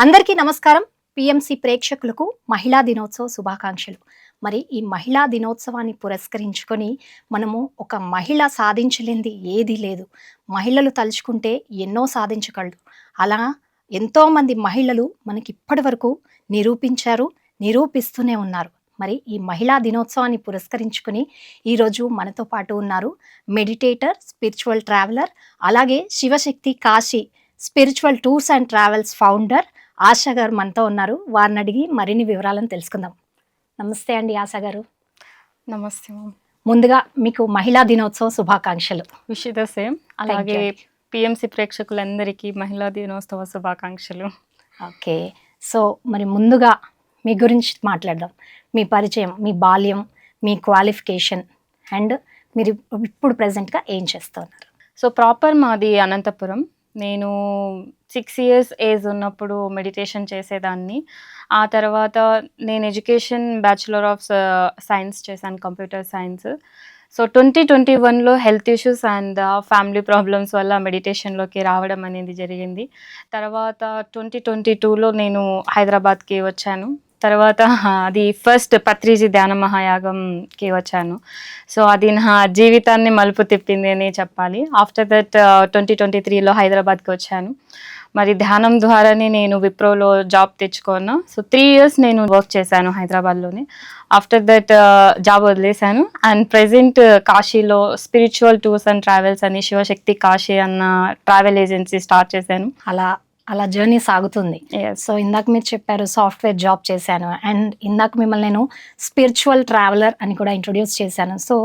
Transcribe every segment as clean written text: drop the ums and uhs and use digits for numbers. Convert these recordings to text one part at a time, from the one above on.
అందరికీ నమస్కారం. పిఎంసి ప్రేక్షకులకు మహిళా దినోత్సవ శుభాకాంక్షలు. మరి ఈ మహిళా దినోత్సవాన్ని పురస్కరించుకొని మనము ఒక మహిళ సాధించలేనిది ఏదీ లేదు. మహిళలు తలుచుకుంటే ఎన్నో సాధించగలరు. అలా ఎంతోమంది మహిళలు మనకి ఇప్పటి వరకు నిరూపించారు, నిరూపిస్తూనే ఉన్నారు. మరి ఈ మహిళా దినోత్సవాన్ని పురస్కరించుకొని ఈరోజు మనతో పాటు ఉన్నారు మెడిటేటర్, స్పిరిచువల్ ట్రావెలర్, అలాగే Shivashakti Kashi spiritual tours and travels founder Asha garu మనతో ఉన్నారు. వారిని అడిగి మరిన్ని వివరాలను తెలుసుకుందాం. నమస్తే అండి ఆశా గారు. నమస్తే మ్యామ్. ముందుగా మీకు మహిళా దినోత్సవ శుభాకాంక్షలు. Wish the same. అలాగే పిఎంసి ప్రేక్షకులందరికీ మహిళా దినోత్సవ శుభాకాంక్షలు. ఓకే. సో మరి ముందుగా మీ గురించి మాట్లాడదాం. మీ పరిచయం, మీ బాల్యం, మీ క్వాలిఫికేషన్ అండ్ మీరు ఇప్పుడు ప్రజెంట్గా ఏం చేస్తున్నారు? సో ప్రాపర్ మాది అనంతపురం. నేను 6 years ఏజ్ ఉన్నప్పుడు మెడిటేషన్ చేసేదాన్ని. ఆ తర్వాత నేను ఎడ్యుకేషన్ బ్యాచులర్ ఆఫ్ సైన్స్ చేశాను, కంప్యూటర్ సైన్స్. సో 2021లో health issues and family problems వల్ల మెడిటేషన్లోకి రావడం అనేది జరిగింది. తర్వాత 2022లో నేను హైదరాబాద్కి వచ్చాను. తర్వాత అది ఫస్ట్ పత్రిజీ ధ్యాన మహాయాగంకి వచ్చాను. సో అది నా జీవితాన్ని మలుపు తిప్పింది అని చెప్పాలి. ఆఫ్టర్ దట్ 2023లో హైదరాబాద్కి వచ్చాను. మరి ధ్యానం ద్వారానే నేను విప్రోలో జాబ్ తెచ్చుకున్నా. సో 3 years నేను వర్క్ చేశాను హైదరాబాద్లోనే. ఆఫ్టర్ దట్ జాబ్ వదిలేశాను అండ్ ప్రెజెంట్ కాశీలో స్పిరిచువల్ టూర్స్ అండ్ ట్రావెల్స్ అని శివశక్తి కాశీ అన్న ట్రావెల్ ఏజెన్సీ స్టార్ట్ చేశాను. అలా జర్నీ సాగుతుంది. సో ఇందాక మీరు చెప్పారు సాఫ్ట్వేర్ జాబ్ చేశాను అండ్ ఇందాక మిమ్మల్ని నేను స్పిరిచువల్ ట్రావెలర్ అని కూడా ఇంట్రొడ్యూస్ చేశాను. So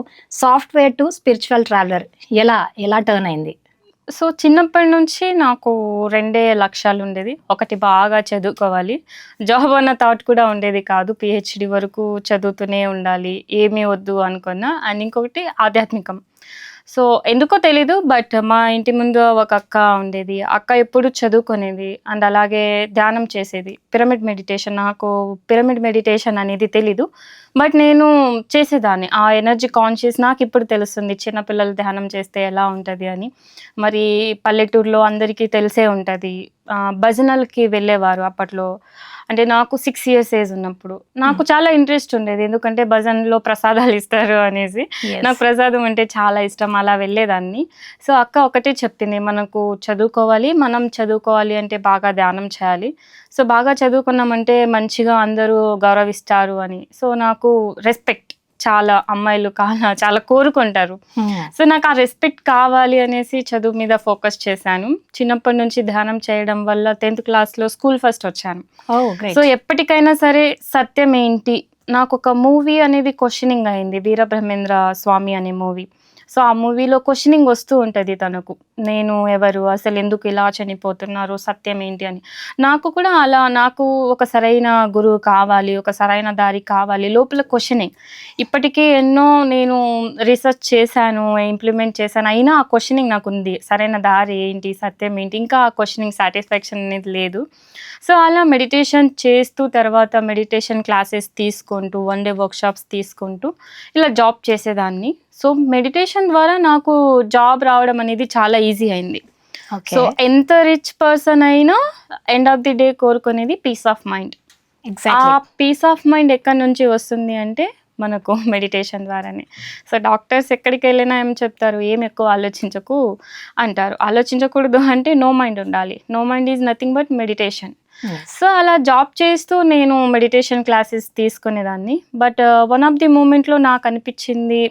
software to spiritual traveller ఎలా టర్న్ అయింది? సో చిన్నప్పటి నుంచి నాకు 2 లక్ష్యాలు ఉండేది. ఒకటి బాగా చదువుకోవాలి, జాబ్ అన్న థాట్ కూడా ఉండేది కాదు. పిహెచ్డి వరకు చదువుతూనే ఉండాలి, ఏమీ వద్దు అనుకున్నా. అండ్ ఇంకొకటి ఆధ్యాత్మికం. సో ఎందుకో తెలీదు, బట్ మా ఇంటి ముందు ఒక అక్క ఉండేది. అక్క ఎప్పుడు చదువుకునేది అండ్ అలాగే ధ్యానం చేసేది, పిరమిడ్ మెడిటేషన్. నాకు పిరమిడ్ మెడిటేషన్ అనేది తెలీదు, బట్ నేను చేసేదాన్ని. ఆ ఎనర్జీ కాన్షియస్ నాకు ఇప్పుడు తెలుస్తుంది, చిన్నపిల్లలు ధ్యానం చేస్తే ఎలా ఉంటుంది అని. మరి పల్లెటూరులో అందరికీ తెలిసే ఉంటుంది. భజనలకి వెళ్ళేవారు అప్పట్లో. అంటే నాకు 6 years ఏజ్ ఉన్నప్పుడు నాకు చాలా ఇంట్రెస్ట్ ఉండేది, ఎందుకంటే భజనలో ప్రసాదాలు ఇస్తారు అనేసి. నాకు ప్రసాదం అంటే చాలా ఇష్టం, అలా వెళ్ళేదాన్ని. సో అక్క ఒకటే చెప్పింది, మనకు మనం చదువుకోవాలి అంటే బాగా ధ్యానం చేయాలి. సో బాగా చదువుకున్నామంటే మంచిగా అందరూ గౌరవిస్తారు అని. సో నాకు రెస్పెక్ట్ చాలా అమ్మాయిలు చాలా కోరుకుంటారు. సో నాకు ఆ రెస్పెక్ట్ కావాలి అనేసి చదువు మీద ఫోకస్ చేశాను. చిన్నప్పటి నుంచి ధ్యానం చేయడం వల్ల 10th క్లాస్లో స్కూల్ ఫస్ట్ వచ్చాను. సో ఎప్పటికైనా సరే సత్యం ఏంటి, నాకు ఒక మూవీ అనేది క్వశ్చనింగ్ అయింది, వీరబ్రహ్మేంద్ర స్వామి అనే మూవీ. సో ఆ మూవీలో క్వశ్చనింగ్ వస్తూ ఉంటుంది తనకు, నేను ఎవరు, అసలు ఎందుకు ఇలా చనిపోతున్నారు, సత్యం ఏంటి అని. నాకు కూడా అలా, నాకు ఒక సరైన గురువు కావాలి, ఒక సరైన దారి కావాలి, లోపల క్వశ్చనింగ్. ఇప్పటికీ ఎన్నో నేను రీసెర్చ్ చేశాను, ఇంప్లిమెంట్ చేశాను, అయినా ఆ క్వశ్చనింగ్ నాకు ఉంది, సరైన దారి ఏంటి, సత్యం ఏంటి, ఇంకా ఆ క్వశ్చనింగ్ సాటిస్ఫాక్షన్ అనేది లేదు. సో అలా మెడిటేషన్ చేస్తూ, తర్వాత మెడిటేషన్ క్లాసెస్ తీసుకుంటూ, 1 day వర్క్షాప్స్ తీసుకుంటూ ఇలా జాబ్ చేసేదాన్ని. సో మెడిటేషన్ ద్వారా నాకు జాబ్ రావడం అనేది చాలా ఈజీ అయింది. సో ఎంత రిచ్ పర్సన్ అయినా ఎండ్ ఆఫ్ ది డే కోరుకునేది పీస్ ఆఫ్ మైండ్. ఆ పీస్ ఆఫ్ మైండ్ ఎక్కడి నుంచి వస్తుంది అంటే మనకు మెడిటేషన్ ద్వారానే. సో డాక్టర్స్ ఎక్కడికి వెళ్ళినా ఏం చెప్తారు, ఏం ఎక్కువ ఆలోచించకు అంటారు. ఆలోచించకూడదు అంటే నో మైండ్ ఉండాలి. No mind is nothing but meditation. So అలా జాబ్ చేస్తూ నేను మెడిటేషన్ క్లాసెస్ తీసుకునేదాన్ని. బట్ వన్ ఆఫ్ ది మూమెంట్లో నాకు అనిపించింది,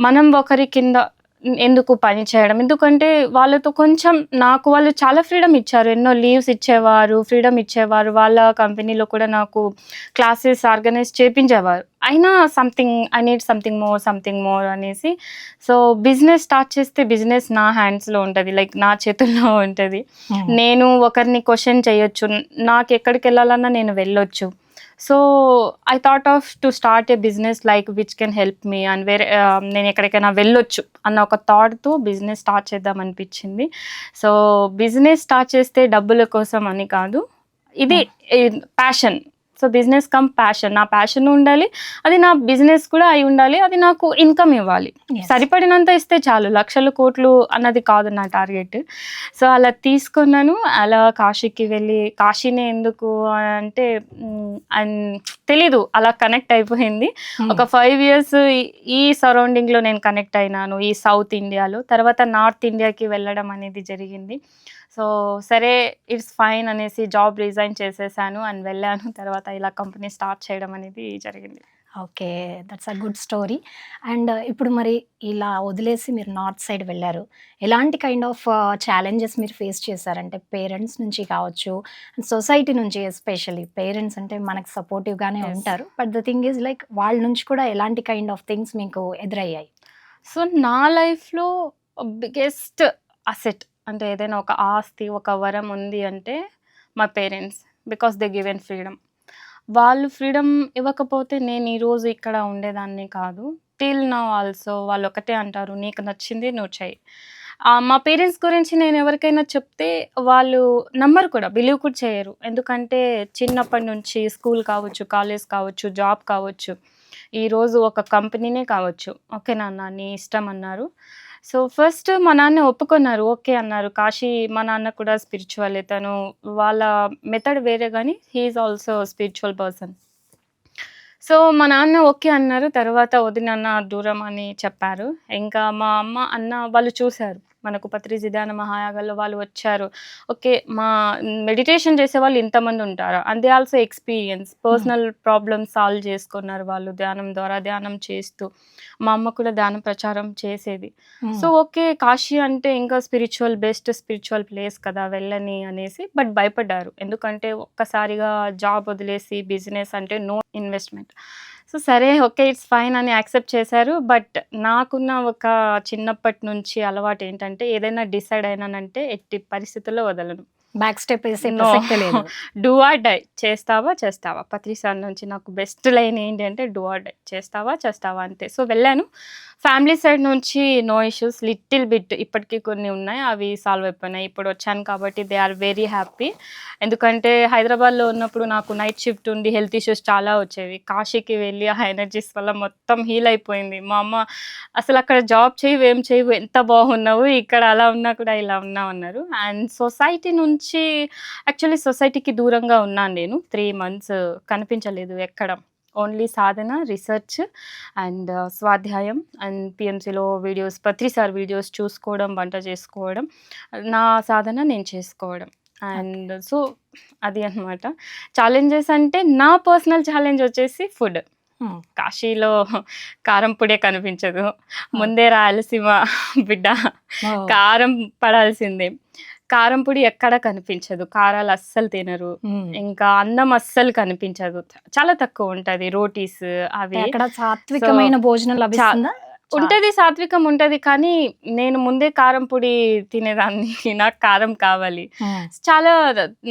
మనం ఒకరి కింద ఎందుకు పని చేయడం, ఎందుకంటే వాళ్ళతో కొంచెం నాకు వాళ్ళు చాలా ఫ్రీడమ్ ఇచ్చారు, ఎన్నో లీవ్స్ ఇచ్చేవారు, ఫ్రీడమ్ ఇచ్చేవారు. వాళ్ళ కంపెనీలో కూడా నాకు క్లాసెస్ ఆర్గనైజ్ చేయించేవారు. అయినా ఐ నీడ్ సంథింగ్ మోర్ అనేసి. సో బిజినెస్ స్టార్ట్ చేస్తే బిజినెస్ నా హ్యాండ్స్లో ఉంటుంది, లైక్ నా చేతుల్లో ఉంటుంది. నేను ఒకరిని క్వశ్చన్ చేయొచ్చు, నాకు ఎక్కడికి వెళ్ళాలన్నా నేను వెళ్ళొచ్చు. So I thought off to start A business like which can help me and నేను ఎక్కడికైనా వెళ్ళొచ్చు అన్న ఒక థాట్తో బిజినెస్ స్టార్ట్ చేద్దాం అనిపించింది. సో బిజినెస్ స్టార్ట్ చేస్తే డబ్బుల కోసం అని కాదు, ఇది passion so business come passion, నా ప్యాషన్ ఉండాలి, అది నా బిజినెస్ కూడా అయి ఉండాలి, అది నాకు ఇన్కమ్ ఇవ్వాలి, సరిపడినంత ఇస్తే చాలు, లక్షలు కోట్లు అన్నది కాదు నా టార్గెట్. సో అలా తీసుకున్నాను. అలా కాశీకి వెళ్ళి, కాశీనే ఎందుకు అంటే తెలీదు, అలా కనెక్ట్ అయిపోయింది. ఒక 5 years ఈ సరౌండింగ్లో నేను కనెక్ట్ అయినాను, ఈ సౌత్ ఇండియాలో. తర్వాత నార్త్ ఇండియాకి వెళ్ళడం అనేది జరిగింది. సో సరే ఇట్స్ ఫైన్ అనేసి జాబ్ రిజైన్ చేసేసాను అండ్ వెళ్ళాను. తర్వాత ఇలా కంపెనీ స్టార్ట్ చేయడం అనేది జరిగింది. Okay, that's a good story. And ఇప్పుడు మరి ఇలా వదిలేసి మీరు నార్త్ సైడ్ వెళ్ళారు. ఎలాంటి కైండ్ ఆఫ్ ఛాలెంజెస్ మీరు ఫేస్ చేశారంటే పేరెంట్స్ నుంచి కావచ్చు, సొసైటీ నుంచి? ఎస్పెషల్లీ పేరెంట్స్ అంటే మనకు సపోర్టివ్గానే Yes. ఉంటారు, but the thing is like వాళ్ళ నుంచి కూడా ఎలాంటి కైండ్ ఆఫ్ థింగ్స్ మీకు ఎదురయ్యాయి? సో నా లైఫ్లో బిగ్గెస్ట్ అసెట్ అంటే ఏదైనా ఒక ఆస్తి, ఒక వరం ఉంది అంటే మా parents. Because they given freedom. వాళ్ళు ఫ్రీడమ్ ఇవ్వకపోతే నేను ఈరోజు ఇక్కడ ఉండేదాన్ని కాదు. టిల్ నౌ ఆల్సో వాళ్ళు ఒకటే అంటారు, నీకు నచ్చింది నువ్వు చెయ్యి. మా పేరెంట్స్ గురించి నేను ఎవరికైనా చెప్తే వాళ్ళు నమ్మరు కూడా, బిలీవ్ కూడా చేయరు. ఎందుకంటే చిన్నప్పటి నుంచి స్కూల్ కావచ్చు, కాలేజ్ కావచ్చు, జాబ్ కావచ్చు, ఈరోజు ఒక కంపెనీనే కావచ్చు, ఓకే నాన్న నీ ఇష్టం అన్నారు. సో ఫస్ట్ మా నాన్న ఒప్పుకున్నారు, ఓకే అన్నారు. కాశీ మా నాన్న కూడా స్పిరిచువలే, తను వాళ్ళ మెథడ్ వేరే కానీ he's also spiritual person. So మా నాన్న ఓకే అన్నారు. తర్వాత వదినన్న దూరం అని చెప్పారు. ఇంకా మా అమ్మ అన్న వాళ్ళు చూశారు, మనకు పత్రిజీ ధ్యాన మహాయాగాల్లో వాళ్ళు వచ్చారు. ఓకే, మా మెడిటేషన్ చేసే వాళ్ళు ఇంతమంది ఉంటారు, and they also experience personal problems solve చేసుకున్నారు వాళ్ళు ధ్యానం ద్వారా, ధ్యానం చేస్తూ. మా అమ్మ కూడా ధ్యానం ప్రచారం చేసేది. సో ఓకే, కాశీ అంటే ఇంకా బెస్ట్ స్పిరిచువల్ ప్లేస్ కదా, వెళ్ళని అనేసి. బట్ భయపడ్డారు, ఎందుకంటే ఒక్కసారిగా జాబ్ వదిలేసి బిజినెస్ అంటే నో ఇన్వెస్ట్మెంట్. సో సరే ఓకే ఇట్స్ ఫైన్ అని యాక్సెప్ట్ చేశారు. బట్ నాకున్న ఒక చిన్నప్పటి నుంచి అలవాటు ఏంటంటే, ఏదైనా డిసైడ్ అయినానంటే ఎట్టి పరిస్థితుల్లో వదలను. బ్యాక్ స్టెప్ వేసే No. ప్రసక్తే లేదు. డూ ఆర్ డై, చేస్తావా చేస్తావా. పత్రి సార్ నుంచి నాకు బెస్ట్ లైన్ ఏంటి అంటే డూ ఆర్ డై, చేస్తావా చేస్తావా అంతే. సో వెళ్ళాను. ఫ్యామిలీ సైడ్ నుంచి నో ఇష్యూస్, లిటిల్ బిట్ ఇప్పటికీ కొన్ని ఉన్నాయి, అవి సాల్వ్ అయిపోయినాయి. ఇప్పుడు వచ్చాను కాబట్టి దే ఆర్ వెరీ హ్యాపీ. ఎందుకంటే హైదరాబాద్లో ఉన్నప్పుడు నాకు నైట్ షిఫ్ట్ ఉండి హెల్త్ ఇష్యూస్ చాలా వచ్చేవి. కాశీకి వెళ్ళి ఆ ఎనర్జీస్ వల్ల మొత్తం హీల్ అయిపోయింది. మా అమ్మ అసలు అక్కడ జాబ్ చేయవు, ఏం చేయవు, ఎంత బాగున్నావు, ఇక్కడ అలా ఉన్నా కూడా ఇలా ఉన్నావు అన్నారు. అండ్ సొసైటీ నుంచి యాక్చువల్లీ సొసైటీకి దూరంగా ఉన్నాను నేను. 3 months కనిపించలేదు ఎక్కడ. ఓన్లీ సాధన, రీసెర్చ్ అండ్ స్వాధ్యాయం అండ్ పిఎంసీలో వీడియోస్, పత్రి సార్ వీడియోస్ చూసుకోవడం, వంట చేసుకోవడం, నా సాధన నేను చేసుకోవడం. అండ్ సో అది అనమాట ఛాలెంజెస్. అంటే నా పర్సనల్ ఛాలెంజ్ వచ్చేసి ఫుడ్. కాశీలో కారం పొడే కనిపించదు, ముందే రాయలసీమ బిడ్డ, కారం పడాల్సిందే. కారం పొడి ఎక్కడ కనిపించదు, కారాలు అస్సలు తినరు, ఇంకా అన్నం అస్సలు కనిపించదు, చాలా తక్కువ ఉంటది. రోటీస్ అవి అక్కడ సాత్వికమైన భోజనం లభిస్తుందా? ఉంటది, సాత్వికం ఉంటది, కానీ నేను ముందే కారం పొడి తినేదాన్ని, నాకు కారం కావాలి. చాలా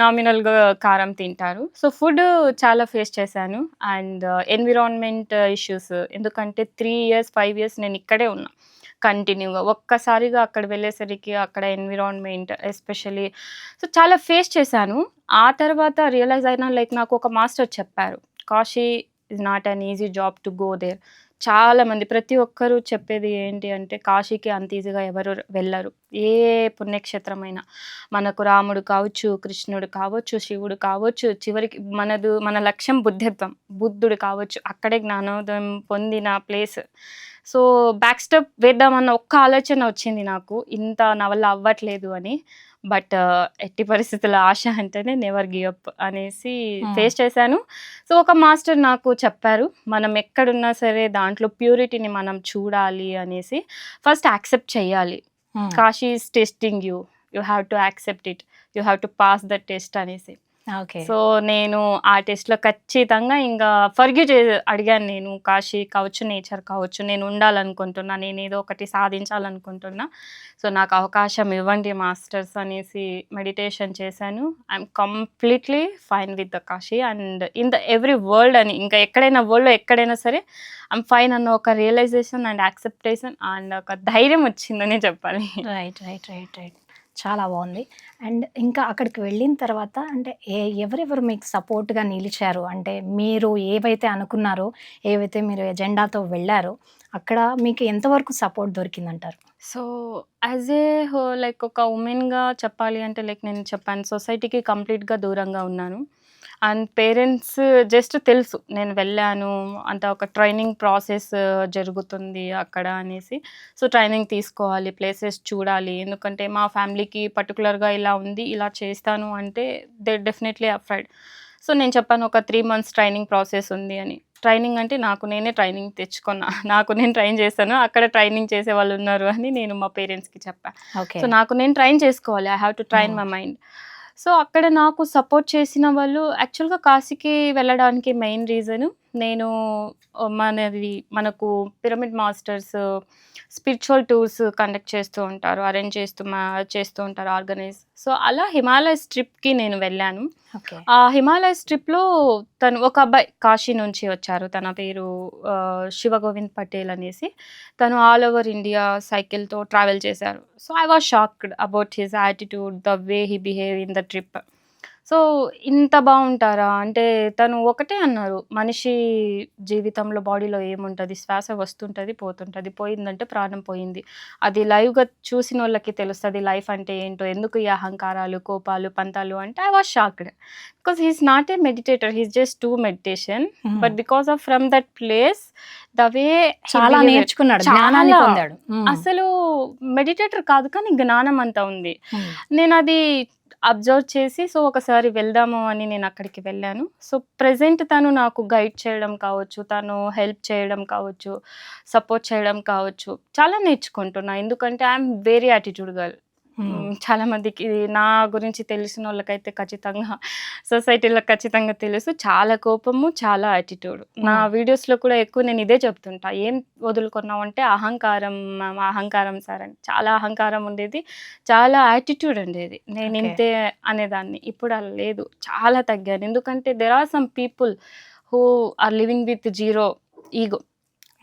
నామినల్ గా కారం తింటారు. సో ఫుడ్ చాలా ఫేస్ చేశాను. అండ్ ఎన్విరాన్మెంట్ ఇష్యూస్, ఎందుకంటే 3 years 5 years నేను ఇక్కడే ఉన్నా కంటిన్యూగా. ఒక్కసారిగా అక్కడ వెళ్ళేసరికి అక్కడ ఎన్విరాన్మెంట్ ఎస్పెషల్లీ సో చాలా ఫేస్ చేశాను. ఆ తర్వాత రియలైజ్ అయినా, లైక్ నాకు ఒక మాస్టర్ చెప్పారు, Kashi is not an easy job to go there. చాలా మంది ప్రతి ఒక్కరు చెప్పేది ఏంటి అంటే, కాశీకి అంత ఈజీగా ఎవరు వెళ్ళరు. ఏ పుణ్యక్షేత్రమైనా, మనకు రాముడు కావచ్చు, కృష్ణుడు కావచ్చు, శివుడు కావచ్చు, చివరికి మన లక్ష్యం బుద్ధిత్వం, బుద్ధుడు కావచ్చు, అక్కడే జ్ఞానోదయం పొందిన ప్లేస్. సో బ్యాక్ స్టెప్ వేద్దామన్న ఒక్క ఆలోచన వచ్చింది నాకు, ఇంత నా వల్ల అవ్వట్లేదు అని. బట్ ఎట్టి పరిస్థితుల ఆశ అంటేనే నెవర్ గివ్ అప్ అనేసి ఫేస్ చేశాను. సో ఒక మాస్టర్ నాకు చెప్పారు, మనం ఎక్కడున్నా సరే దాంట్లో ప్యూరిటీని మనం చూడాలి అనేసి. ఫస్ట్ యాక్సెప్ట్ చేయాలి, Kashi is testing you, you have to accept it, you have to pass the test అనేసి. సో నేను ఆ టెస్ట్లో ఖచ్చితంగా ఇంకా అడిగాను. నేను కాశీ కావచ్చు, నేచర్ కావచ్చు, నేను ఉండాలనుకుంటున్నా, నేను ఏదో ఒకటి సాధించాలనుకుంటున్నా, సో నాకు అవకాశం ఇవ్వండి మాస్టర్స్ అనేసి మెడిటేషన్ చేశాను. I'm completely fine with the Kashi and in the every world అని. ఇంకా ఎక్కడైనా వరల్డ్లో ఎక్కడైనా సరే ఐఎమ్ ఫైన్ అన్న ఒక రియలైజేషన్ అండ్ యాక్సెప్టేషన్ అండ్ ఒక ధైర్యం వచ్చిందని చెప్పాలి. రైట్ రైట్ రైట్ రైట్ చాలా బాగుంది. అండ్ ఇంకా అక్కడికి వెళ్ళిన తర్వాత అంటే ఎవరెవరు మీకు సపోర్ట్‌గా నిలిచారు? అంటే మీరు ఏవైతే అనుకున్నారో, ఏవైతే మీరు ఎజెండాతో వెళ్లారో, అక్కడ మీకు ఎంతవరకు సపోర్ట్ దొరికిందంటారు? సో, యాజ్ ఏ లైక్ ఒక వుమెన్‌గా చెప్పాలి అంటే లైక్ నేను చెప్పాను సొసైటీకి కంప్లీట్‌గా దూరంగా ఉన్నాను. అండ్ పేరెంట్స్ జస్ట్ తెలుసు నేను వెళ్ళాను. అంత ఒక ట్రైనింగ్ ప్రాసెస్ జరుగుతుంది అక్కడ అనేసి. సో, ట్రైనింగ్ తీసుకోవాలి, ప్లేసెస్ చూడాలి. ఎందుకంటే మా ఫ్యామిలీకి పర్టిక్యులర్‌గా ఇలా ఉంది, ఇలా చేస్తాను అంటే దే డెఫినెట్‌లీ అఫ్రైడ్. సో, నేను చెప్పాను ఒక 3 మంత్స్ ట్రైనింగ్ ప్రాసెస్ ఉంది అని. ట్రైనింగ్ అంటే నాకు నేనే ట్రైనింగ్ తెచ్చుకున్నా. నాకు నేను ట్రైన్ చేశాను. అక్కడ ట్రైనింగ్ చేసేవాళ్ళున్నారు అని నేను మా పేరెంట్స్‌కి చెప్పా. ఓకే. సో, నాకు నేను ట్రైన్ చేసుకోవాలి. ఐ హావ్ టు ట్రైన్ హ్మ్. My mind. సో, అక్కడ నాకు సపోర్ట్ చేసిన వాళ్ళు యాక్చువల్‌గా కాశీకి వెళ్ళడానికి మెయిన్ రీజను నేను మనకు pyramid masters spiritual tours conduct చేస్తూ ఉంటారు. అరేంజ్ చేస్తూ ఉంటారు ఆర్గనైజ్. సో, అలా హిమాలయస్ ట్రిప్‌కి నేను వెళ్ళాను. ఓకే. ఆ హిమాలయస్ ట్రిప్‌లో ఒక అబ్బాయి కాశీ నుంచి వచ్చారు. తన పేరు శివగోవింద్ పటేల్ అనేసి. తను ఆల్ ఓవర్ ఇండియా సైకిల్‌తో ట్రావెల్ చేశారు. So, I was shocked about his attitude, the way he behave in the trip. So, ఇంత బావుంటారా? అంటే తను ఒకటే అన్నారు. మనిషి జీవితంలో బాడీలో ఏముంటది? శ్వాస వస్తుంటది, పోతుంటది. పోయిందంటే ప్రాణం పోయింది. అది లైవ్‌గా చూసినోళ్ళకి తెలుస్తది లైఫ్ అంటే ఏంటో. ఎందుకు ఈ అహంకారాలు, కోపాలు, పంతాలు అంటే I was shocked. Because he is not a meditator. He is just do meditation. Hmm. But because of from that place the way he చాలా బిహేవియర్ నేర్చుకున్నాడు. జ్ఞానాన్ని చాలా పొందాడు. హ్మ్. అసలు మెడిటేటర్ కాదు కానీ జ్ఞానం అంతా ఉంది. హ్మ్. నేనది అబ్జర్వ్ చేసి సో, ఒకసారి వెళ్దాము అని నేనక్కడికి వెళ్ళాను. సో, ప్రెజెంట్ తను నాకు గైడ్ చేయడం కావచ్చు, తను హెల్ప్ చేయడం కావచ్చు, సపోర్ట్ చేయడం కావచ్చు, చాలా నేర్చుకుంటున్నా. ఎందుకంటే ఐయామ్ వెరీ యాటిట్యూడ్ గర్ల్. హ్మ్. చాలా మందికి నా గురించి తెలిసినోళ్ళకైతే ఖచ్చితంగా సొసైటీలో ఖచ్చితంగా తెలుసు. చాలా కోపము, చాలా యాటిట్యూడ్. నా హ్మ్. వీడియోస్‌లో కూడా ఎక్కువ నేను ఇదే చెప్తుంటా. ఏం వదులుకున్నావంటే అహంకారం మ్యామ్, అహంకారం సార్ అని. చాలా అహంకారం ఉండేది. చాలా యాటిట్యూడ్ ఉండేది. ఓకే. నేనింతే అనేదాన్ని. ఇప్పుడు అలా లేదు. చాలా తగ్గాను. ఎందుకంటే there are some people who are living with zero ego.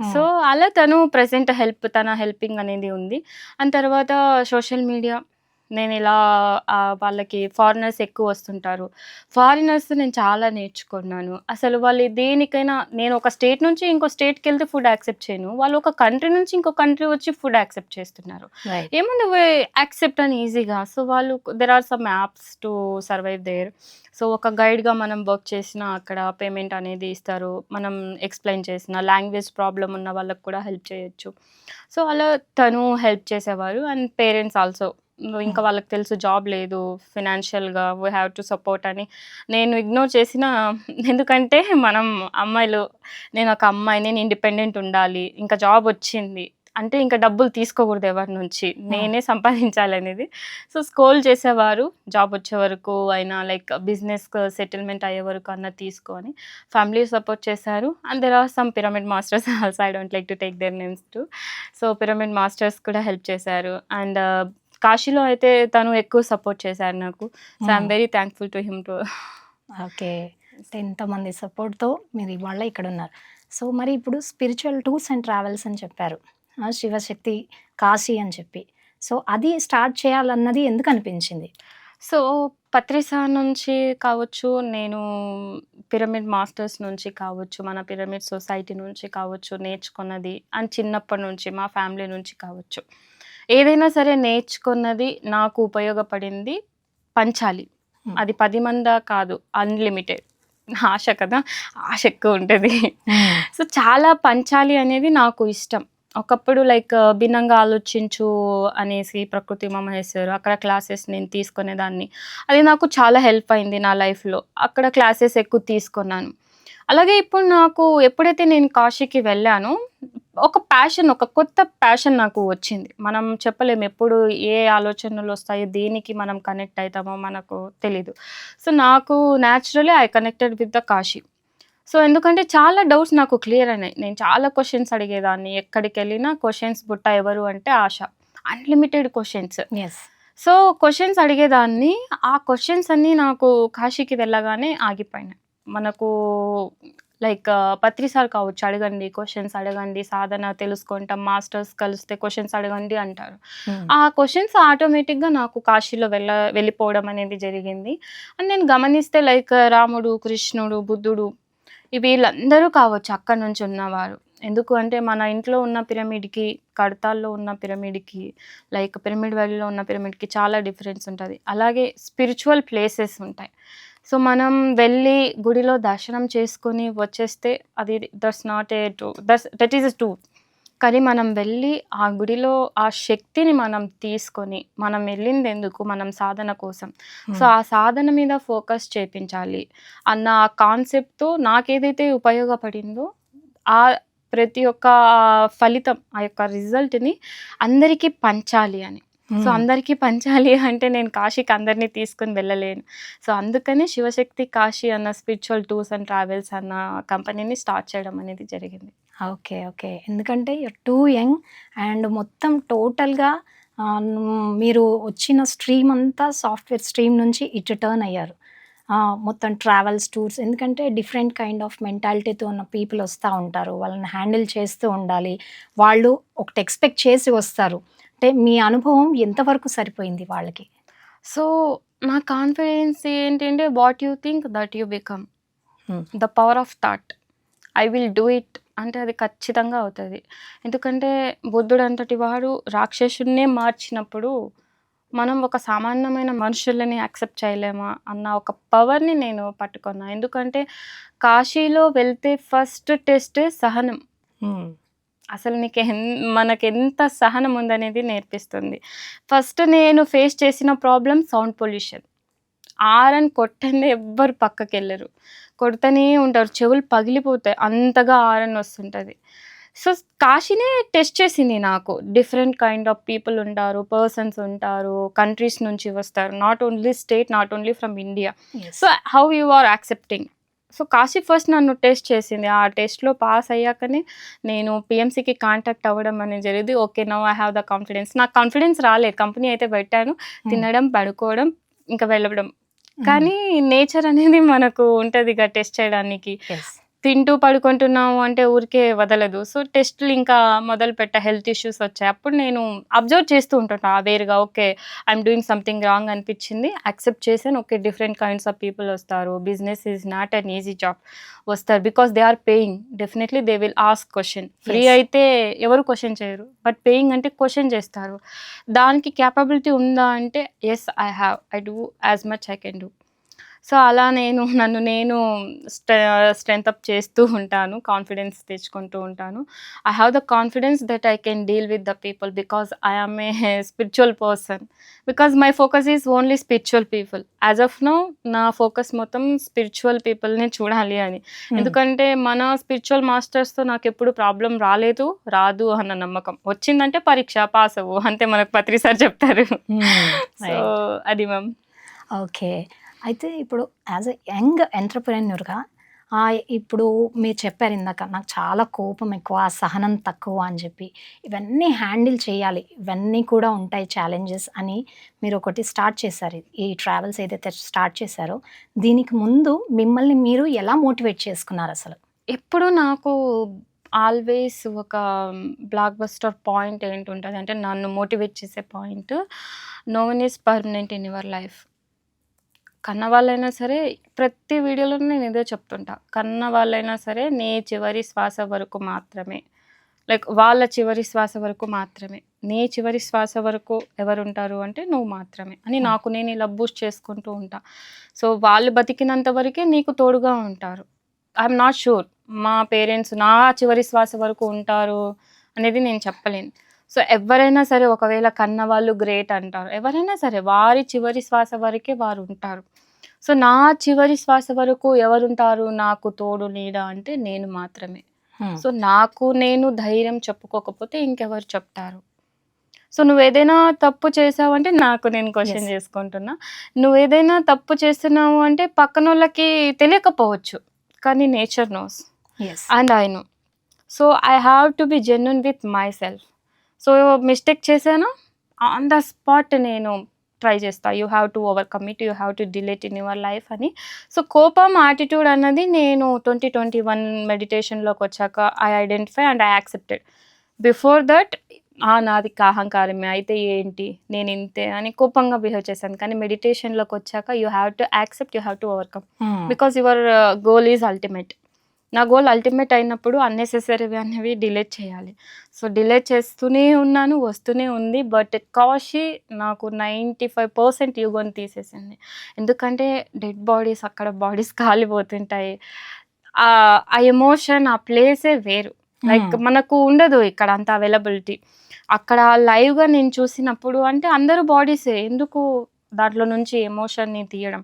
So, hmm. అలా తన హెల్పింగ్ అనేది ఉంది. అండ్ తర్వాత సోషల్ మీడియా నేనిలా వాళ్ళకి ఫారినర్స్ ఎక్కువొస్తుంటారు. ఫారినర్స్ నేను చాలా నేర్చుకున్నాను. అసలు వాళ్ళు దేనికైనా నేను ఒక స్టేట్ నుంచి ఇంకో స్టేట్‌కెళ్తే ఫుడ్ యాక్సెప్ట్ చేయను. వాళ్ళు ఒక కంట్రీ నుంచి ఇంకో కంట్రీ వచ్చి ఫుడ్ యాక్సెప్ట్ చేస్తున్నారు. రైట్. ఏముంది యాక్సెప్ట్ అని ఈజీగా. సో, వాళ్ళు there are some apps to survive there. So, ఒక గైడ్‌గా మనం వర్క్ చేసినా అక్కడ పేమెంట్ అనేది ఇస్తారు. మనం ఎక్స్‌ప్లెయిన్ చేసిన లాంగ్వేజ్ ప్రాబ్లమ్ ఉన్న వాళ్ళకి కూడా హెల్ప్ చేయొచ్చు. సో, అలా తను హెల్ప్ చేసేవారు. అండ్ పేరెంట్స్ ఆల్సో ఇంకా హ్మ్. వాళ్ళకి తెలుసు జాబ్ లేదు. ఫినాన్షియల్‌గా వి హావ్ టు సపోర్ట్ అని నేను ఇగ్నోర్ చేసినా ఎందుకంటే మనం అమ్మాయిలు నేనొక అమ్మాయిని. నేను ఇండిపెండెంట్ ఉండాలి. ఇంకా జాబ్ వచ్చింది. అంటే ఇంకా డబ్బులు తీసుకోకూడదు ఎవరి నుంచి. హ్మ్. నేనే సంపాదించాలనేది. సో, స్క్రోల్ చేసేవారు. జాబ్ వచ్చే వరకు అయినా లైక్ బిజినెస్ సెటిల్‌మెంట్ అయ్యే వరకు అన్నా తీసుకో అని. ఫ్యామిలీ సపోర్ట్ చేశారు. And there are some pyramid masters also I don't like to take their names too. So, pyramid masters కూడా హెల్ప్ చేశారు. అండ్ కాశీలో అయితే తను ఎక్కువ సపోర్ట్ చేశారు నాకు. So, I am hmm. Very thankful to him too. Okay. అంటే ఇంతమంది సపోర్ట్‌తో మీరు ఇవాళ ఇక్కడున్నారు. సో, మరి ఇప్పుడు స్పిరిచువల్ టూర్స్ అండ్ ట్రావెల్స్ అని చెప్పారు. శివశక్తి కాశీ అని చెప్పి. సో, అది స్టార్ట్ చేయాలన్నది ఎందుకనిపించింది? సో, పత్రిసా నుంచి కావచ్చు, నేను పిరమిడ్ మాస్టర్స్ నుంచి కావచ్చు, మన పిరమిడ్ సొసైటీ నుంచి కావచ్చు నేర్చుకున్నది అండ్ చిన్నప్పటి నుంచి మా ఫ్యామిలీ నుంచి కావచ్చు. ఏదైనా సరే నేర్చుకున్నది నాకు ఉపయోగపడింది పంచాలి. హ్మ్. అది 10 మందా కాదు అన్‌లిమిటెడ్. ఆశ కదా! ఆశ ఎక్కువుంటది. హ్మ్. సో, చాలా పంచాలి అనేది నాకు ఇష్టం. ఒకప్పుడు లైక్ భిన్నంగా ఆలోచించు అనేసి ప్రకృతి మహేశ్వర్ అక్కడ క్లాసెస్ నేను తీసుకునేదాన్ని. అది నాకు చాలా హెల్ప్ అయింది నా లైఫ్‌లో. అక్కడ క్లాసెస్ ఎక్కువ తీసుకున్నాను. అలాగే ఇప్పుడు నాకు ఎప్పుడైతే నేను కాశీకి వెళ్ళానో ఒక కొత్త ప్యాషన్ నాకు వచ్చింది. మనం చెప్పలేము ఎప్పుడు ఏ ఆలోచనలొస్తాయో, దేనికి మనం కనెక్ట్ అయితామో మనకు తెలీదు. సో, నాకు naturally I connected with the Kashi. So, ఎందుకంటే చాలా డౌట్స్ నాకు క్లియర్ అయినాయి. నేను చాలా క్వెషన్స్ అడిగేదాన్ని. ఎక్కడికెళ్ళినా క్వెషన్స్ బుట్ట ఎవరు అంటే Asha. Unlimited questions. Yes. So, questions అడిగేదాన్ని. ఆ క్వెషన్స్ అన్నీ నాకు కాశీకి వెళ్ళగానే ఆగిపోయినాయి. మనకు లైక్ పత్రి సార్ కావచ్చు, అడగండి, క్వశ్చన్స్ అడగండి, సాధన తెలుసుకుంటాం, మాస్టర్స్ కలిస్తే క్వశ్చన్స్ అడగండి అంటారు. ఆ క్వశ్చన్స్ ఆటోమేటిక్గా నాకు కాశీలో వెళ్ళిపోవడం అనేది జరిగింది. అండ్ నేను గమనిస్తే లైక్ రాముడు, కృష్ణుడు, బుద్ధుడు వీళ్ళందరూ కావచ్చు అక్కడి నుంచి ఉన్నవారు. ఎందుకు అంటే మన ఇంట్లో ఉన్న పిరమిడ్కి, కడతాల్లో ఉన్న పిరమిడ్కి, లైక్ పిరమిడ్ వ్యాలీలో ఉన్న పిరమిడ్కి చాలా డిఫరెన్స్ ఉంటుంది. అలాగే స్పిరిచువల్ ప్లేసెస్ ఉంటాయి. సో మనం వెళ్ళి గుడిలో దర్శనం చేసుకొని వచ్చేస్తే అది that's not a true, that is true. కానీ మనం వెళ్ళి ఆ గుడిలో ఆ శక్తిని మనం తీసుకొని, మనం వెళ్ళింది ఎందుకు, మనం సాధన కోసం. సో ఆ సాధన మీద ఫోకస్ చేపించాలి అన్న కాన్సెప్ట్తో నాకేదైతే ఉపయోగపడిందో ఆ ప్రతి ఒక్క ఫలితం, ఆ యొక్క రిజల్ట్ని అందరికీ పంచాలి అని. సో అందరికీ పంచాలి అంటే నేను కాశీకి అందరినీ తీసుకుని వెళ్ళలేను. సో అందుకని శివశక్తి కాశీ అన్న స్పిరిచువల్ టూర్స్ అండ్ ట్రావెల్స్ అన్న కంపెనీని స్టార్ట్ చేయడం అనేది జరిగింది. ఓకే. ఓకే. ఎందుకంటే యూర్ టూ యంగ్ అండ్ మొత్తం టోటల్‌గా మీరు వచ్చిన స్ట్రీమ్ అంతా సాఫ్ట్‌వేర్ స్ట్రీమ్ నుంచి ఇటు టర్న్ అయ్యారు. మొత్తం ట్రావెల్స్, టూర్స్ ఎందుకంటే డిఫరెంట్ కైండ్ ఆఫ్ మెంటాలిటీతో ఉన్న పీపుల్ వస్తా ఉంటారు. వాళ్ళని హ్యాండిల్ చేస్తూ ఉండాలి. వాళ్ళు ఒకటి ఎక్స్‌పెక్ట్ చేసి వస్తారు. అంటే మీ అనుభవం ఎంతవరకు సరిపోయింది వాళ్ళకి? సో నా కాన్ఫిడెన్స్ ఏంటంటే what you think that you become, the power of thought. I will do it అంటే అది ఖచ్చితంగా అవుతుంది. ఎందుకంటే బుద్ధుడు అంతటి వాడు రాక్షసున్నే మార్చినప్పుడు మనం ఒక సామాన్యమైన మనుషులని యాక్సెప్ట్ చేయలేమా అన్న ఒక పవర్ని నేను పట్టుకున్నా. ఎందుకంటే కాశీలో వెళ్తే ఫస్ట్ టెస్ట్ సహనం. అసలు నీకు మనకెంత సహనం ఉందనేది నేర్పిస్తుంది. ఫస్ట్ నేను ఫేస్ చేసిన ప్రాబ్లం సౌండ్ పొల్యూషన్. ఆరని కొట్టందే ఎవ్వరు పక్కకెళ్ళరు. కొడుతూనే ఉంటారు. చెవులు పగిలిపోతాయి. అంతగా ఆరన్ వస్తుంటది. సో కాశీనే టెస్ట్ చేసింది నాకు. డిఫరెంట్ కైండ్ ఆఫ్ పీపుల్ ఉంటారు, పర్సన్స్ ఉంటారు, కంట్రీస్ నుంచి వస్తారు. Not only state, not only from India. So how you are accepting. So Kashi first నన్ను టెస్ట్ చేసింది. ఆ టెస్ట్‌లో పాస్ అయ్యాకనే నేను పీఎంసీకి కాంటాక్ట్ అవ్వడం అనేది జరిగింది. Okay. Now I have the confidence. నాకు కాన్ఫిడెన్స్ రాలేదు. కంపెనీ అయితే పెట్టాను. తినడం, పడుకోవడం, ఇంకా వెళ్ళడం. కానీ నేచర్ అనేది మనకు ఉంటదిగా టెస్ట్ చేయడానికి. తింటూ పడుకుంటున్నాము అంటే ఊరికే వదలదు. సో టెస్టులు ఇంకా మొదలుపెట్టా. హెల్త్ ఇష్యూస్ వచ్చాయి. అప్పుడు నేను అబ్జర్వ్ చేస్తూ ఉంటుంటా అవేర్‌గా. Okay. I'm doing something wrong అనిపించింది. యాక్సెప్ట్ చేశాను. Okay. Different kinds of people వస్తారు. Business is not an easy job. వస్తారు. Because they are paying. Definitely they will ask question. Free అయితే ఎవరు క్వశ్చన్ చేయరు. బట్ పేయింగ్ అంటే క్వశ్చన్ చేస్తారు. దానికి క్యాపబిలిటీ ఉందా అంటే yes I have. I do as much I can do. So అలా నన్ను నేను స్ట్రెంత్ అప్ చేస్తూ ఉంటాను. కాన్ఫిడెన్స్ తెచ్చుకుంటూ ఉంటాను. I have the confidence that I can deal with the people because I am a spiritual person. Because my focus is only spiritual people. As of now నా focus మొత్తం spiritual పీపుల్ని చూడాలి అని. ఎందుకంటే మన స్పిరిచువల్ మాస్టర్స్తో నాకు ఎప్పుడు ప్రాబ్లం రాదు అన్న నమ్మకం. వచ్చిందంటే పరీక్ష పాస్ అవ్వు అంతే, మనకు పత్రి సార్ చెప్తారు. సో అది మ్యామ్. ఓకే. అయితే ఇప్పుడు యాజ్ ఎ యంగ్ ఎంటర్‌ప్రెన్యూర్‌గా ఇప్పుడు మీరు చెప్పారు ఇందాక నాకు చాలా కోపం ఎక్కువ, సహనం తక్కువ అని చెప్పి. ఇవన్నీ హ్యాండిల్ చేయాలి. ఇవన్నీ కూడా ఉంటాయి ఛాలెంజెస్ అని మీరు ఒకటి స్టార్ట్ చేశారు. ఈ ట్రావెల్స్ ఏదైతే స్టార్ట్ చేశారో దీనికి ముందు మిమ్మల్ని మీరు ఎలా మోటివేట్ చేసుకున్నారు అసలు? ఎప్పుడు నాకు ఆల్వేస్ ఒక బ్లాక్ బస్టర్ పాయింట్ ఏంటుంటది అంటే నన్ను మోటివేట్ చేసే point, no one is permanent in your life. కన్న వాళ్ళైనా సరే ప్రతి వీడియోలో నేను ఇదే చెప్తుంటా. కన్న వాళ్ళైనా సరే నీ చివరి శ్వాస వరకు మాత్రమే. లైక్ వాళ్ళ చివరి శ్వాస వరకు మాత్రమే. నీ చివరి శ్వాస వరకు ఎవరుంటారు అంటే నువ్వు మాత్రమే అని నాకు నేను ఇలా బూస్ట్ చేసుకుంటూ ఉంటా. సో వాళ్ళు బతికినంత వరకే నీకు తోడుగా ఉంటారు. ఐఎమ్ నాట్ షూర్ మా పేరెంట్స్ నా చివరి శ్వాస వరకు ఉంటారు అనేది నేను చెప్పలేను. సో ఎవరైనా సరే ఒకవేళ కన్న వాళ్ళు గ్రేట్ అంటారు. ఎవరైనా సరే వారి చివరి శ్వాస వరకే వారు ఉంటారు. సో నా చివరి శ్వాస వరకు ఎవరుంటారు నాకు తోడు నీడ అంటే నేను మాత్రమే. సో నాకు నేను ధైర్యం చెప్పుకోకపోతే ఇంకెవరు చెప్తారు. సో నువ్వేదైనా తప్పు చేసావంటే నాకు నేను క్వశ్చన్ చేసుకుంటున్నా. నువ్వేదైనా తప్పు చేస్తున్నావు అంటే పక్కనోళ్ళకి తెలియకపోవచ్చు. కానీ nature knows and I know. So I have to be genuine with my self. So mistake చేశాను ఆన్ ద స్పాట్ నేను ట్రై చేస్తా. You have to overcome it. You have to delete in your life అని. So, కోపం, attitude అన్నది నేను 2021 మెడిటేషన్‌లోకొచ్చాక I identify and I accepted. Before that నాది అహంకారమే అయితే ఏంటి, నేను ఇంతే అని కోపంగా బిహేవ్ చేశాను. కానీ మెడిటేషన్‌లోకొచ్చాక you have to accept, you have to overcome. Because your goal is ultimate. నా గోల్ అల్టిమేట్ అయినప్పుడు అన్నెసెసరీవి అనేవి డిలీట్ చేయాలి. సో, డిలీట్ చేస్తూనే ఉన్నాను, వస్తూనే ఉంది. బట్ కాషి నాకు 95% ఈగోని తీసేసింది. ఎందుకంటే డెడ్ బాడీస్, అక్కడ బాడీస్ కాలిపోతుంటాయి. ఆ ఎమోషన్, ఆ ప్లేసే వేరు. లైక్ మనకు ఉండదు ఇక్కడ అంత అవైలబిలిటీ. అక్కడ లైవ్‌గా నేను చూసినప్పుడు అంటే అందరూ బాడీసే. ఎందుకు దాంట్లో నుంచి ఎమోషన్‌ని తీయడం?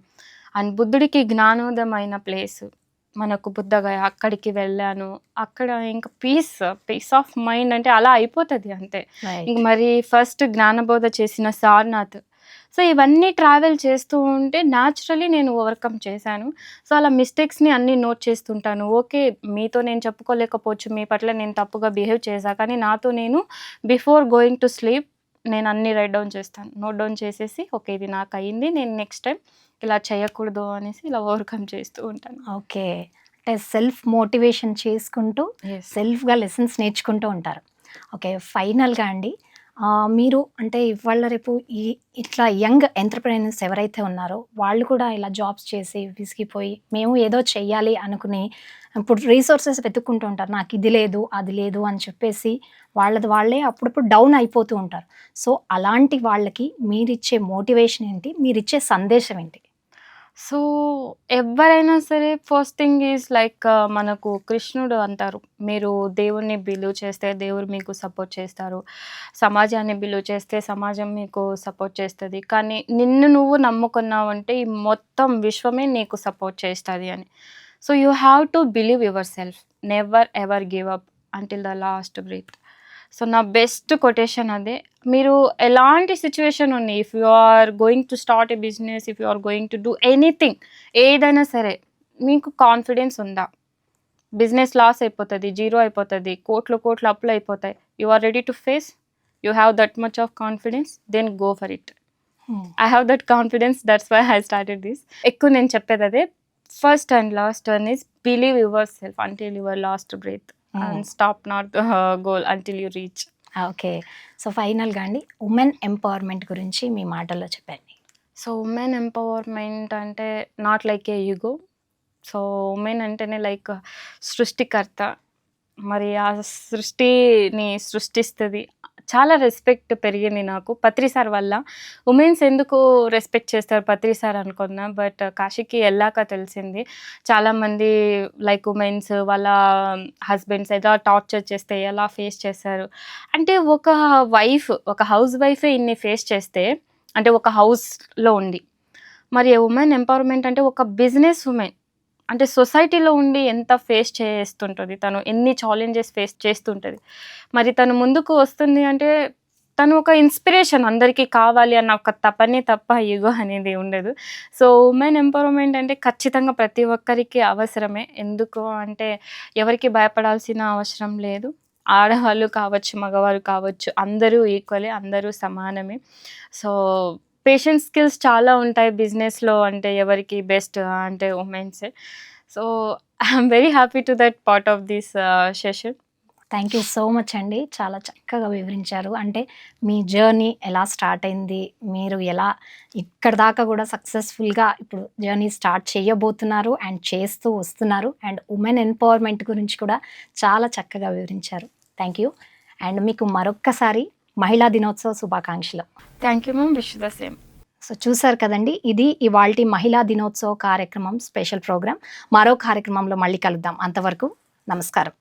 అండ్ బుద్ధుడికి జ్ఞానోదయం అయిన ప్లేస్. మనకు బుద్ధగయ అక్కడికి వెళ్ళాను. అక్కడ ఇంకా పీస్ ఆఫ్ మైండ్ అంటే అలా అయిపోతది అంతే. ఇంక మరి ఫస్ట్ జ్ఞానబోధ చేసిన సారనాథ్. సో, ఇవన్నీ ట్రావెల్ చేస్తూ ఉంటే న్యాచురల్లీ నేను ఓవర్‌కమ్ చేశాను. సో, అలా మిస్టేక్స్‌ని అన్నీ నోట్ చేస్తుంటాను. ఓకే, మీతో నేను చెప్పుకోలేకపోవచ్చు, మీ పట్ల నేను తప్పుగా బిహేవ్ చేశా. కానీ నాతో నేను బిఫోర్ గోయింగ్ టు స్లీప్ నేను అన్నీ రైట్ డౌన్ చేస్తాను. నోట్ డౌన్ చేసేసి ఓకే, ఇది నాకయింది. నేను నెక్స్ట్ టైమ్ ఇలా చేయకూడదు అనేసి ఇలా ఓవర్‌కమ్ చేస్తూ ఉంటాను. ఓకే. అంటే సెల్ఫ్ మోటివేషన్ చేసుకుంటూ యెస్. సెల్ఫ్‌గా లెసన్స్ నేర్చుకుంటూ ఉంటారు. ఓకే. ఫైనల్‌గా అండి మీరు అంటే ఇవాళ రేపు ఇట్లా యంగ్ ఎంటర్‌ప్రెన్యూర్స్ ఎవరైతే ఉన్నారో వాళ్ళు కూడా ఇలా జాబ్స్ చేసి విసిగిపోయి మేము ఏదో చెయ్యాలి అనుకుని ఇప్పుడు రీసోర్సెస్ వెతుక్కుంటూ ఉంటారు. నాకు ఇది లేదు, అది లేదు అని చెప్పేసి వాళ్ళది వాళ్ళే అప్పుడప్పుడు డౌన్ అయిపోతూ ఉంటారు. సో, అలాంటి వాళ్ళకి మీరిచ్చే మోటివేషన్ ఏంటి? మీరిచ్చే సందేశం ఏంటి? సో, ఎవ్వరైనా సరే ఫస్ట్ థింగ్ ఈజ్ లైక్ మనకు కృష్ణుడు అంటారు. మీరు దేవుడిని బిలీవ్ చేస్తే దేవుడు మీకు సపోర్ట్ చేస్తారు. సమాజాన్ని బిలీవ్ చేస్తే సమాజం మీకు సపోర్ట్ చేస్తది. కానీ నిన్ను నువ్వు నమ్ముకున్నావంటే ఈ మొత్తం విశ్వమే నీకు సపోర్ట్ చేస్తది అని. So, you have to believe yourself. Never ever give up until the last breath. So, నా బెస్ట్ కొటేషన్ అదే. మీరు ఎలాంటి సిచ్యువేషన్ ఉన్ని if you are going to start a business, if you are going to do anything, ఏదైనా సరే మీకు confidence ఉందా? Business loss అయిపోతది, జీరో అయిపోతది, కోట్లు అప్పులు అయిపోతాయి. You are ready to face? You have that much of confidence? Then go for it. I have that confidence, that's why I started this. ఎక్కువ నేను చెప్పేది అదే. First and last one is believe yourself until your last breath and stop not goal until you reach. Okay. So, ఫైనల్‌గా అండి women empowerment గురించి మీ మాటల్లో చెప్పండి. సో, ఉమెన్ ఎంపవర్‌మెంట్ అంటే not like a ego. So, women అంటేనే like సృష్టికర్త. మరి ఆ సృష్టిని సృష్టిస్తది. చాలా రెస్పెక్ట్ పెరిగింది నాకు పత్రి సార్ వల్ల. ఉమెన్స్ ఎందుకు రెస్పెక్ట్ చేస్తారు పత్రి సార్ అనుకున్నా. బట్ కాశీకి ఎళ్ళాక తెలిసింది. చాలామంది లైక్ ఉమెన్స్ వాళ్ళ హస్బెండ్స్ ఎలా టార్చర్ చేస్తే ఎలా ఫేస్ చేశారు. అంటే ఒక హౌస్ వైఫే ఇన్ని ఫేస్ చేస్తే అంటే ఒక హౌస్‌లో ఉండి. మరి ఉమెన్ ఎంపవర్‌మెంట్ అంటే ఒక బిజినెస్ ఉమెన్. అంటే సొసైటీలో ఉండి ఎంత ఫేస్ చేస్తుంటది. తను ఎన్ని ఛాలెంజెస్ ఫేస్ చేస్తుంటది. మరి తను ముందుకు వస్తుంది అంటే తను ఒక ఇన్‌స్పిరేషన్ అందరికీ కావాలి అన్న ఒక తపనే తప్ప ఈగో అనేది ఉండదు. సో, ఉమెన్ ఎంపవర్‌మెంట్ అంటే ఖచ్చితంగా ప్రతి ఒక్కరికి అవసరమే. ఎందుకు అంటే ఎవరికీ భయపడాల్సిన అవసరం లేదు. ఆడవాళ్ళు కావచ్చు, మగవారు కావచ్చు అందరూ ఈక్వలే, అందరూ సమానమే. సో, పేషెన్స్ స్కిల్స్ చాలా ఉంటాయి బిజినెస్‌లో అంటే ఎవరికి బెస్ట్ అంటే ఉమెన్సే. So, I'm very happy to that part of this session. Thank you so much అండి. చాలా చక్కగా వివరించారు. అంటే మీ జర్నీ ఎలా స్టార్ట్ అయింది? మీరు ఎలా ఇక్కడి దాకా కూడా సక్సెస్‌ఫుల్‌గా ఇప్పుడు జర్నీ స్టార్ట్ చేయబోతున్నారు అండ్ చేస్తూ వస్తున్నారు. అండ్ ఉమెన్ ఎంపవర్‌మెంట్ గురించి కూడా చాలా చక్కగా వివరించారు. Thank you. అండ్ మీకు మరొక్కసారి మహిళా దినోత్సవ శుభాకాంక్షలు. Thank you ma'am. Wish the same. So, చూసారు కదండీ! ఇది ఇవాల్టి మహిళా దినోత్సవ కార్యక్రమం స్పెషల్ ప్రోగ్రామ్. మరో కార్యక్రమంలో మళ్ళీ కలుద్దాం. అంతవరకు నమస్కారం.